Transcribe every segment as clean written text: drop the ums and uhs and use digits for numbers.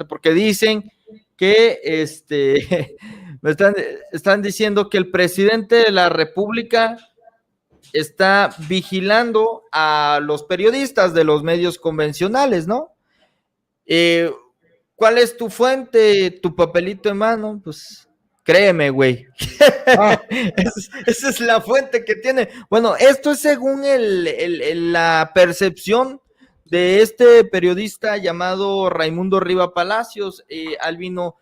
porque dicen que me están diciendo que el presidente de la República está vigilando a los periodistas de los medios convencionales, ¿no? ¿Cuál es tu fuente, tu papelito en mano? Pues créeme, güey. Esa es la fuente que tiene. Bueno, esto es según la percepción de este periodista llamado Raimundo Riva Palacios, Albino.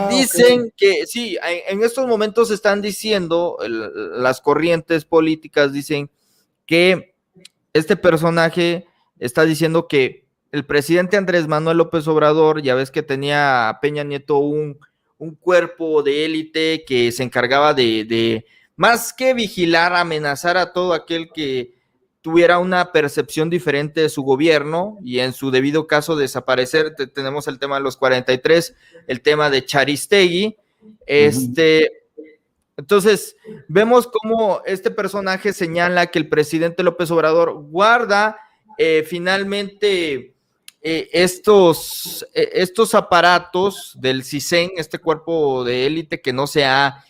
Dicen okay, que sí, en estos momentos están diciendo, las corrientes políticas dicen que este personaje está diciendo que el presidente Andrés Manuel López Obrador, ya ves que tenía a Peña Nieto un cuerpo de élite que se encargaba de más que vigilar, amenazar a todo aquel que tuviera una percepción diferente de su gobierno y en su debido caso desaparecer. Tenemos el tema de los 43, el tema de Charistegui. Entonces, vemos cómo este personaje señala que el presidente López Obrador guarda finalmente estos aparatos del CISEN, este cuerpo de élite que no se ha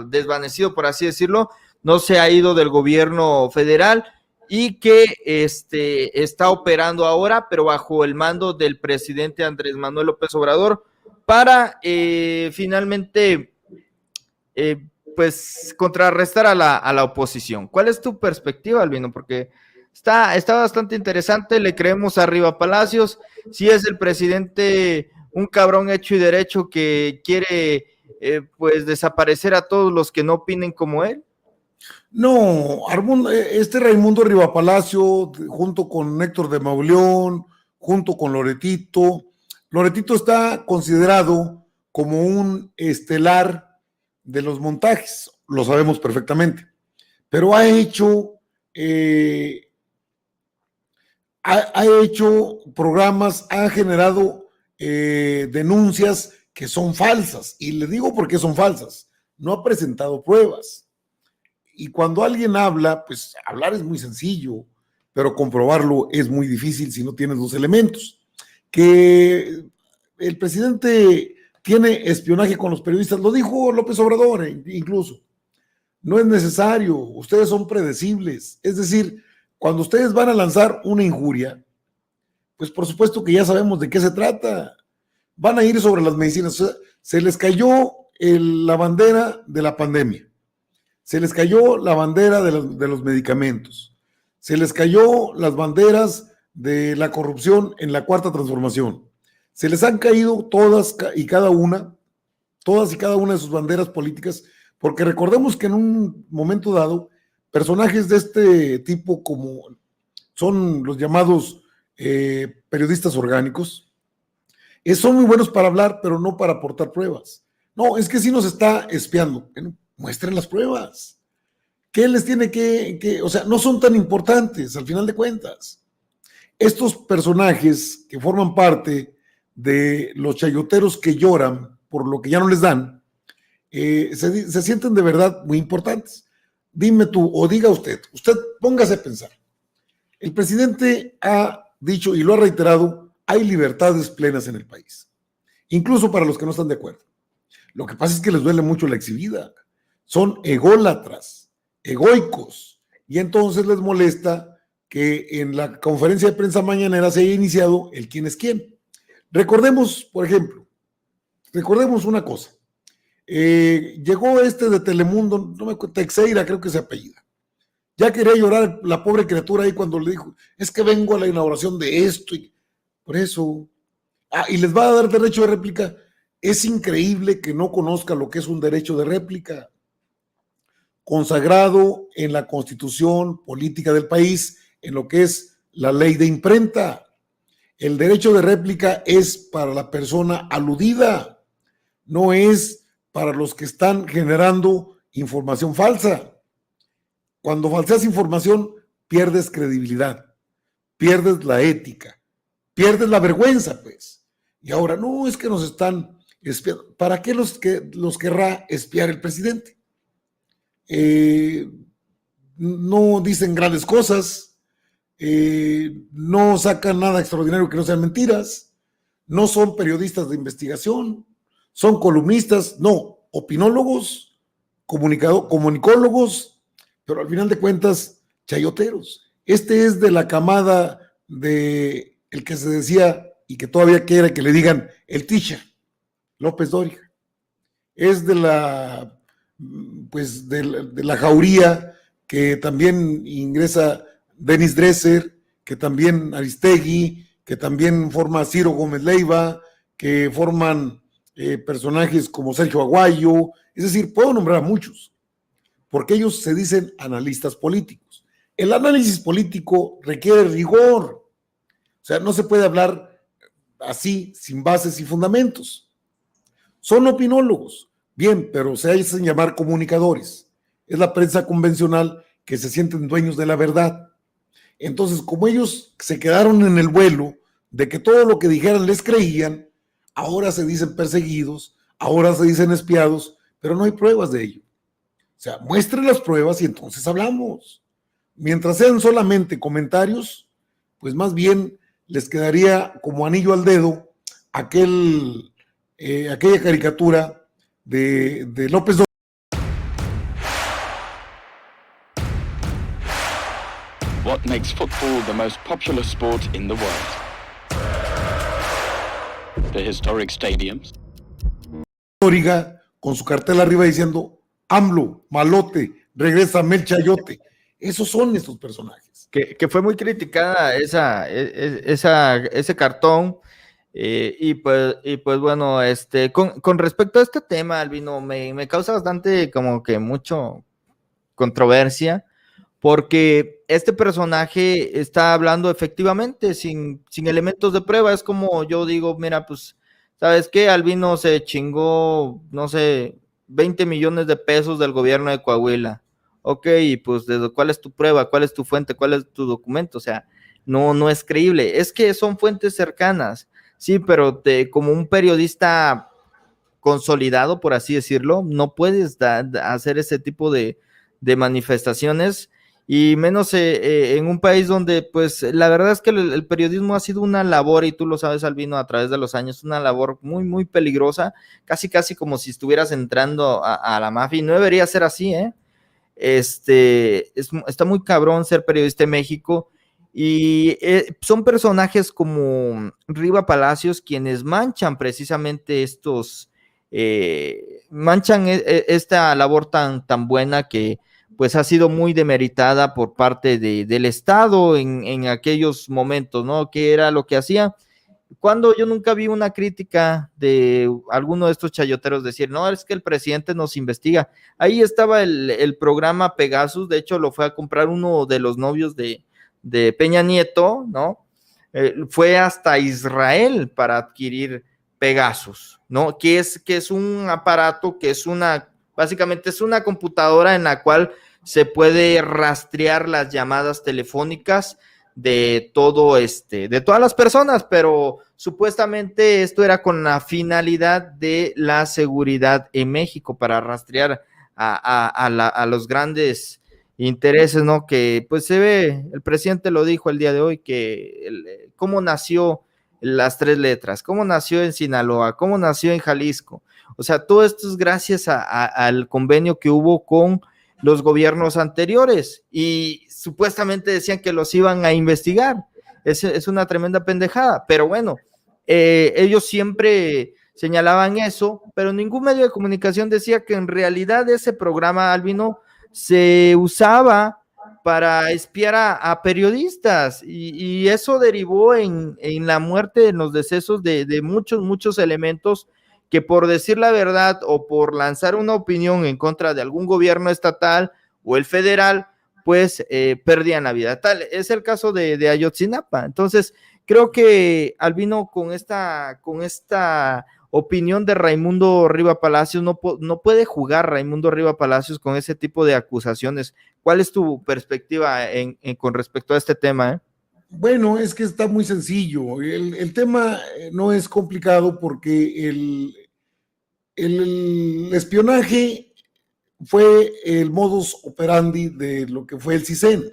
desvanecido, por así decirlo, no se ha ido del gobierno federal y que está operando ahora, pero bajo el mando del presidente Andrés Manuel López Obrador, para finalmente pues contrarrestar a la oposición. ¿Cuál es tu perspectiva, Albino? Porque está bastante interesante. Le creemos a Riva Palacios. Si es el presidente un cabrón hecho y derecho que quiere pues desaparecer a todos los que no opinen como él. No, Raimundo Riva Palacio, junto con Héctor de Mauleón, junto con Loretito está considerado como un estelar de los montajes, lo sabemos perfectamente, pero ha hecho programas, ha generado denuncias que son falsas, y le digo por qué son falsas, no ha presentado pruebas. Y cuando alguien habla, pues hablar es muy sencillo, pero comprobarlo es muy difícil si no tienes los elementos. Que el presidente tiene espionaje con los periodistas, lo dijo López Obrador incluso. No es necesario, ustedes son predecibles. Es decir, cuando ustedes van a lanzar una injuria, pues por supuesto que ya sabemos de qué se trata. Van a ir sobre las medicinas. O sea, se les cayó la bandera de la pandemia. Se les cayó la bandera de los medicamentos. Se les cayó las banderas de la corrupción en la Cuarta Transformación. Se les han caído todas y cada una de sus banderas políticas, porque recordemos que en un momento dado, personajes de este tipo, como son los llamados periodistas orgánicos, son muy buenos para hablar, pero no para aportar pruebas. No, es que sí nos está espiando. Muestren las pruebas. ¿Qué les tiene que o sea, no son tan importantes al final de cuentas? Estos personajes que forman parte de los chayoteros que lloran por lo que ya no les dan, se sienten de verdad muy importantes. Dime tú, o diga usted póngase a pensar. El presidente ha dicho y lo ha reiterado, hay libertades plenas en el país, incluso para los que no están de acuerdo. Lo que pasa es que les duele mucho la exhibida. Son ególatras, egoicos, y entonces les molesta que en la conferencia de prensa mañanera se haya iniciado el quién es quién. Recordemos, por ejemplo, una cosa. Llegó de Telemundo, no me acuerdo, Teixeira creo que se apellida. Ya quería llorar la pobre criatura ahí cuando le dijo, es que vengo a la inauguración de esto, y por eso. Y les va a dar derecho de réplica. Es increíble que no conozca lo que es un derecho de réplica, consagrado en la Constitución política del país, en lo que es la ley de imprenta. El derecho de réplica es para la persona aludida, no es para los que están generando información falsa. Cuando falseas información, pierdes credibilidad, pierdes la ética, pierdes la vergüenza, pues. Y ahora, no, es que nos están espiando. ¿Para qué los querrá espiar el presidente? No dicen grandes cosas, no sacan nada extraordinario que no sean mentiras, no son periodistas de investigación, son columnistas, no, opinólogos, comunicólogos, pero al final de cuentas, chayoteros. Este es de la camada de el que se decía y que todavía quiere que le digan el teacher, López Dóriga. Es de la, pues, de la jauría que también ingresa Denis Dresser, que también Aristegui, que también forma Ciro Gómez Leiva, que forman personajes como Sergio Aguayo, es decir, puedo nombrar a muchos, porque ellos se dicen analistas políticos. El análisis político requiere rigor, o sea, no se puede hablar así, sin bases y fundamentos. Son opinólogos, bien, pero se hacen llamar comunicadores. Es la prensa convencional que se sienten dueños de la verdad. Entonces, como ellos se quedaron en el vuelo de que todo lo que dijeran les creían, ahora se dicen perseguidos, ahora se dicen espiados, pero no hay pruebas de ello. O sea, muestren las pruebas y entonces hablamos. Mientras sean solamente comentarios, pues más bien les quedaría como anillo al dedo aquella caricatura de López Dóriga. What makes football the most popular sport in the world? The historic stadiums. Dóriga con su cartel arriba diciendo AMLO, malote, regresa Mel Chayote. Esos son estos personajes. Que fue muy criticada ese cartón. Y pues bueno, con respecto a este tema, Albino, me causa bastante como que mucho controversia, porque este personaje está hablando efectivamente sin elementos de prueba. Es como yo digo, mira, pues, ¿sabes qué? Albino se chingó, no sé, 20 millones de pesos del gobierno de Coahuila. Ok, y pues, ¿cuál es tu prueba? ¿Cuál es tu fuente? ¿Cuál es tu documento? O sea, no es creíble. Es que son fuentes cercanas, sí, pero como un periodista consolidado, por así decirlo, no puedes hacer ese tipo de manifestaciones, y menos en un país donde, pues, la verdad es que el periodismo ha sido una labor, y tú lo sabes, Albino, a través de los años, una labor muy, muy peligrosa, casi como si estuvieras entrando a la mafia, y no debería ser así, ¿eh? Está muy cabrón ser periodista en México, y son personajes como Riva Palacios quienes manchan precisamente manchan esta labor tan buena que pues ha sido muy demeritada por parte del Estado en aquellos momentos, ¿no? ¿Qué era lo que hacía? Cuando yo nunca vi una crítica de alguno de estos chayoteros decir, no, es que el presidente nos investiga. Ahí estaba el programa Pegasus, de hecho lo fue a comprar uno de los novios de Peña Nieto, ¿no? Fue hasta Israel para adquirir Pegasus, ¿no? Que es un aparato, básicamente es una computadora en la cual se puede rastrear las llamadas telefónicas de de todas las personas, pero supuestamente esto era con la finalidad de la seguridad en México, para rastrear a los grandes intereses, ¿no? Que pues se ve, el presidente lo dijo el día de hoy, que cómo nació las tres letras, cómo nació en Sinaloa, cómo nació en Jalisco. O sea, todo esto es gracias al convenio que hubo con los gobiernos anteriores, y supuestamente decían que los iban a investigar. Es una tremenda pendejada, pero bueno, ellos siempre señalaban eso, pero ningún medio de comunicación decía que en realidad ese programa, Albino, se usaba para espiar a periodistas, y eso derivó en la muerte, en los decesos de muchos elementos que, por decir la verdad o por lanzar una opinión en contra de algún gobierno estatal o el federal, pues perdían la vida. Tal es el caso de Ayotzinapa. Entonces, creo que Albino, con esta opinión de Raimundo Riva Palacios, no puede jugar Raimundo Riva Palacios con ese tipo de acusaciones. ¿Cuál es tu perspectiva con respecto a este tema? Bueno, es que está muy sencillo. El tema no es complicado porque el espionaje fue el modus operandi de lo que fue el CISEN.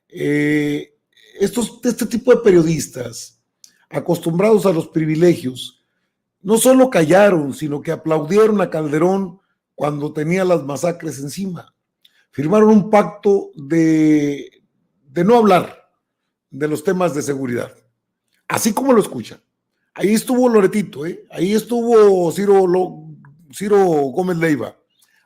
Este tipo de periodistas acostumbrados a los privilegios, no solo callaron, sino que aplaudieron a Calderón cuando tenía las masacres encima. Firmaron un pacto de no hablar de los temas de seguridad, así como lo escuchan. Ahí estuvo Loretito, ahí estuvo Ciro Gómez Leiva,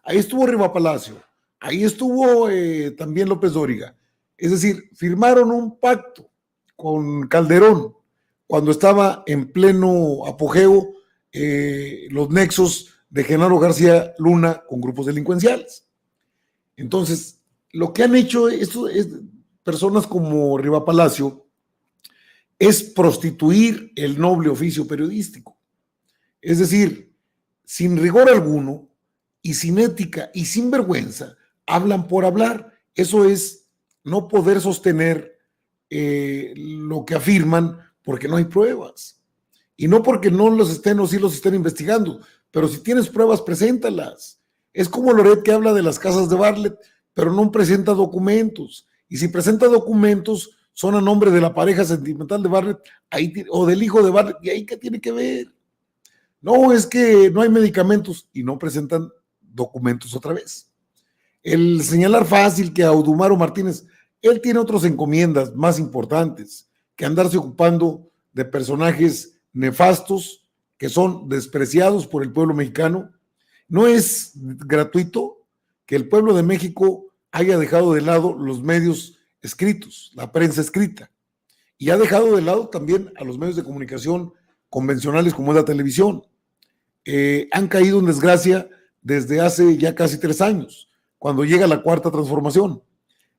ahí estuvo Riva Palacio, ahí estuvo también López Dóriga. Es decir, firmaron un pacto con Calderón cuando estaba en pleno apogeo los nexos de Genaro García Luna con grupos delincuenciales. Entonces, lo que han hecho personas como Riva Palacio es prostituir el noble oficio periodístico. Es decir, sin rigor alguno y sin ética y sin vergüenza, hablan por hablar. Eso es no poder sostener lo que afirman porque no hay pruebas. Y no porque no los estén o sí los estén investigando, pero si tienes pruebas, preséntalas. Es como Loret, que habla de las casas de Bartlett, pero no presenta documentos. Y si presenta documentos, son a nombre de la pareja sentimental de Bartlett o del hijo de Bartlett. ¿Y ahí qué tiene que ver? No, es que no hay medicamentos y no presentan documentos otra vez. El señalar fácil que a Audumaro Martínez, él tiene otras encomiendas más importantes que andarse ocupando de personajes nefastos que son despreciados por el pueblo mexicano. No es gratuito que el pueblo de México haya dejado de lado los medios escritos, la prensa escrita, y ha dejado de lado también a los medios de comunicación convencionales como es la televisión. Han caído en desgracia desde hace ya casi 3 años, cuando llega la cuarta transformación.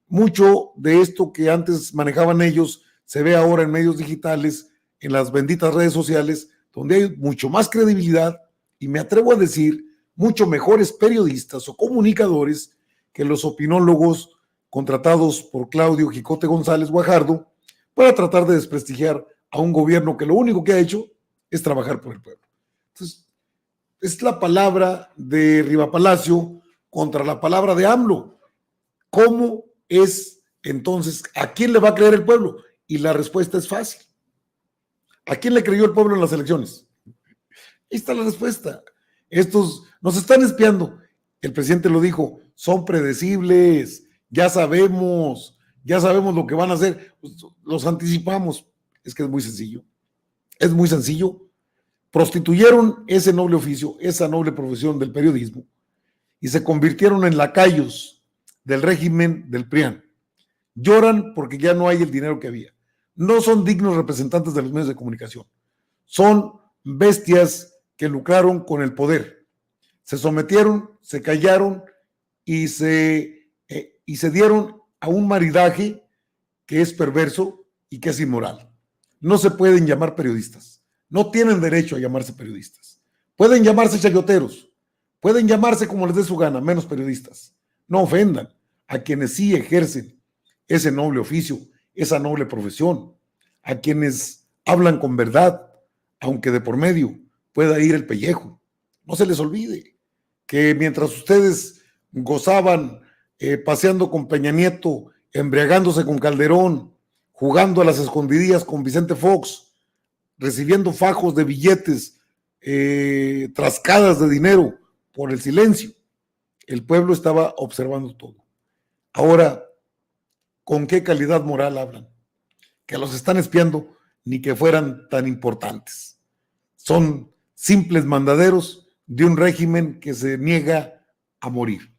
Mucho de esto que antes manejaban ellos se ve ahora en medios digitales, en las benditas redes sociales, donde hay mucho más credibilidad y me atrevo a decir, mucho mejores periodistas o comunicadores que los opinólogos contratados por Claudio Jicote González Guajardo para tratar de desprestigiar a un gobierno que lo único que ha hecho es trabajar por el pueblo. Entonces, es la palabra de Riva Palacio contra la palabra de AMLO. ¿Cómo es entonces? ¿A quién le va a creer el pueblo? Y la respuesta es fácil. ¿A quién le creyó el pueblo en las elecciones? Ahí está la respuesta. Estos nos están espiando. El presidente lo dijo, son predecibles, ya sabemos lo que van a hacer, los anticipamos. Es que es muy sencillo. Prostituyeron ese noble oficio, esa noble profesión del periodismo y se convirtieron en lacayos del régimen del PRIAN. Lloran porque ya no hay el dinero que había. No son dignos representantes de los medios de comunicación. Son bestias que lucraron con el poder. Se sometieron, se callaron y se dieron a un maridaje que es perverso y que es inmoral. No se pueden llamar periodistas. No tienen derecho a llamarse periodistas. Pueden llamarse chayoteros. Pueden llamarse como les dé su gana, menos periodistas. No ofendan a quienes sí ejercen ese noble oficio, esa noble profesión, a quienes hablan con verdad, aunque de por medio pueda ir el pellejo. No se les olvide que mientras ustedes gozaban paseando con Peña Nieto, embriagándose con Calderón, jugando a las escondidillas con Vicente Fox, recibiendo fajos de billetes, trascadas de dinero por el silencio, el pueblo estaba observando todo. Ahora, ¿con qué calidad moral hablan? Que los están espiando, ni que fueran tan importantes. Son simples mandaderos de un régimen que se niega a morir.